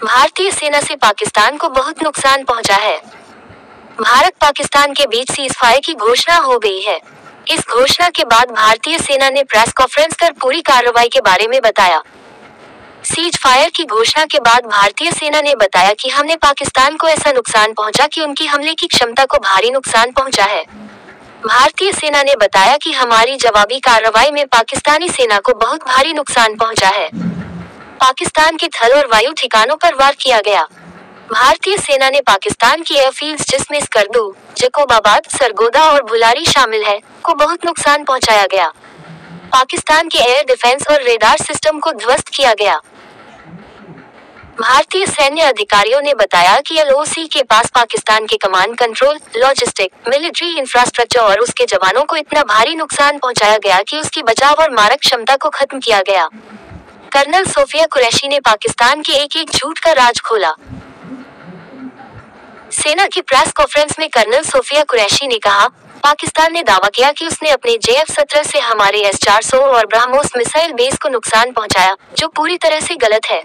भारतीय सेना से पाकिस्तान को बहुत नुकसान पहुंचा है। भारत पाकिस्तान के बीच सीज फायर की घोषणा हो गई है। इस घोषणा के बाद भारतीय सेना ने प्रेस कॉन्फ्रेंस कर पूरी कार्रवाई के बारे में बताया। सीज फायर की घोषणा के बाद भारतीय सेना ने बताया कि हमने पाकिस्तान को ऐसा नुकसान पहुंचा कि उनकी हमले की क्षमता को भारी नुकसान पहुंचा है। भारतीय सेना ने बताया कि हमारी जवाबी कार्रवाई में पाकिस्तानी सेना को बहुत भारी नुकसान पहुंचा है। पाकिस्तान के थल और वायु ठिकानों पर वार किया गया। भारतीय सेना ने पाकिस्तान की एयरफील्ड्स जिसमें स्कर्दू, जैकोबाबाद, सरगोदा और भुलारी शामिल है, को बहुत नुकसान पहुंचाया गया। पाकिस्तान के एयर डिफेंस और रेडार सिस्टम को ध्वस्त किया गया। भारतीय सैन्य अधिकारियों ने बताया कि एलओसी के पास पाकिस्तान के command control, logistic, military infrastructure और उसके जवानों को इतना भारी नुकसान पहुंचाया गया कि उसकी बचाव और मारक क्षमता को खत्म किया गया। कर्नल सोफिया कुरैशी ने पाकिस्तान के एक झूठ का राज खोला। सेना की प्रेस कॉन्फ्रेंस में कर्नल सोफिया कुरैशी ने कहा, पाकिस्तान ने दावा किया कि उसने अपने JF-17 से हमारे S-400 और ब्रह्मोस मिसाइल बेस को नुकसान पहुंचाया, जो पूरी तरह से गलत है।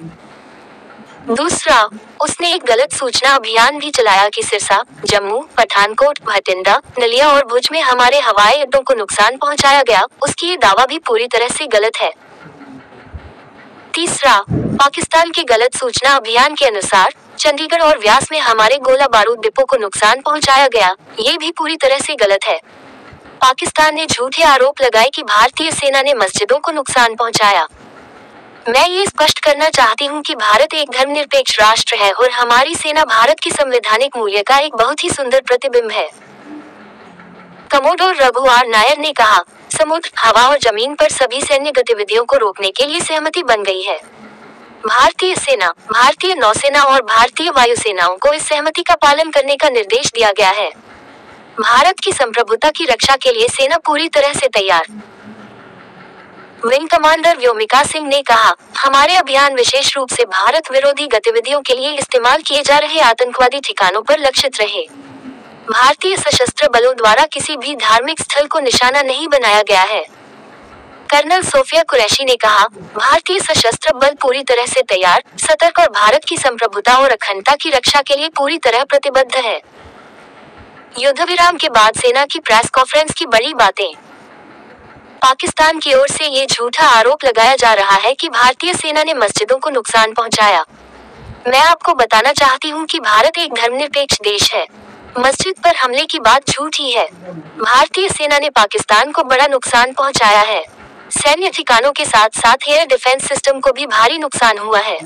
दूसरा, उसने एक गलत सूचना अभियान भी चलाया कि सिरसा, जम्मू, पठानकोट, भटिंडा, नलिया और भुज में हमारे हवाई अड्डों को नुकसान पहुंचाया गया। उसकी ये दावा भी पूरी तरह से गलत है। तीसरा, पाकिस्तान के गलत सूचना अभियान के अनुसार चंडीगढ़ और व्यास में हमारे गोला बारूद डिपो को नुकसान पहुंचाया गया, ये भी पूरी तरह से गलत है। पाकिस्तान ने झूठे आरोप लगाए कि भारतीय सेना ने मस्जिदों को नुकसान पहुंचाया। मैं ये स्पष्ट करना चाहती हूँ कि भारत एक धर्मनिरपेक्ष राष्ट्र है और हमारी सेना भारत की संवैधानिक मूल्य का एक बहुत ही सुंदर प्रतिबिंब है। कमोडोर रघु आर नायर ने कहा, समुद्र, हवा और जमीन पर सभी सैन्य गतिविधियों को रोकने के लिए सहमति बन गई है। भारतीय सेना, भारतीय नौसेना और भारतीय वायुसेनाओं को इस सहमति का पालन करने का निर्देश दिया गया है। भारत की संप्रभुता की रक्षा के लिए सेना पूरी तरह से तैयार। विंग कमांडर व्योमिका सिंह ने कहा, हमारे अभियान विशेष रूप से भारत विरोधी गतिविधियों के लिए इस्तेमाल किए जा रहे आतंकवादी ठिकानों पर लक्षित रहे। भारतीय सशस्त्र बलों द्वारा किसी भी धार्मिक स्थल को निशाना नहीं बनाया गया है। कर्नल सोफिया कुरैशी ने कहा, भारतीय सशस्त्र बल पूरी तरह से तैयार, सतर्क और भारत की संप्रभुता और अखंडता की रक्षा के लिए पूरी तरह प्रतिबद्ध है। युद्ध विराम के बाद सेना की प्रेस कॉन्फ्रेंस की बड़ी बातें। पाकिस्तान की ओर से ये झूठा आरोप लगाया जा रहा है कि भारतीय सेना ने मस्जिदों को नुकसान पहुंचाया। मैं आपको बताना चाहती हूँ कि भारत एक धर्मनिरपेक्ष देश है। मस्जिद पर हमले की बात झूठी है। भारतीय सेना ने पाकिस्तान को बड़ा नुकसान पहुंचाया है। सैन्य ठिकानों के साथ साथ एयर डिफेंस सिस्टम को भी भारी नुकसान हुआ है।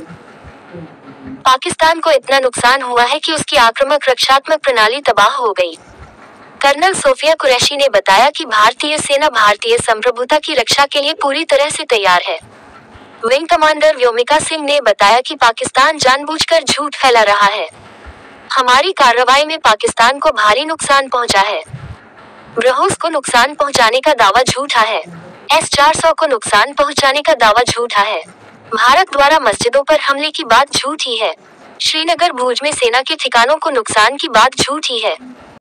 पाकिस्तान को इतना नुकसान हुआ है कि उसकी आक्रामक रक्षात्मक प्रणाली तबाह हो गई। कर्नल सोफिया कुरैशी ने बताया कि भारतीय सेना भारतीय संप्रभुता की रक्षा के लिए पूरी तरह से तैयार है। विंग कमांडर व्योमिका सिंह ने बताया कि पाकिस्तान जानबूझकर झूठ फैला रहा है। हमारी कार्रवाई में पाकिस्तान को भारी नुकसान पहुंचा है। ब्रह्मोस को नुकसान पहुंचाने का दावा झूठा है। S-400 को नुकसान पहुंचाने का दावा झूठा है। भारत द्वारा मस्जिदों पर हमले की बात झूठी है। श्रीनगर भुज में सेना के ठिकानों को नुकसान की बात झूठी है।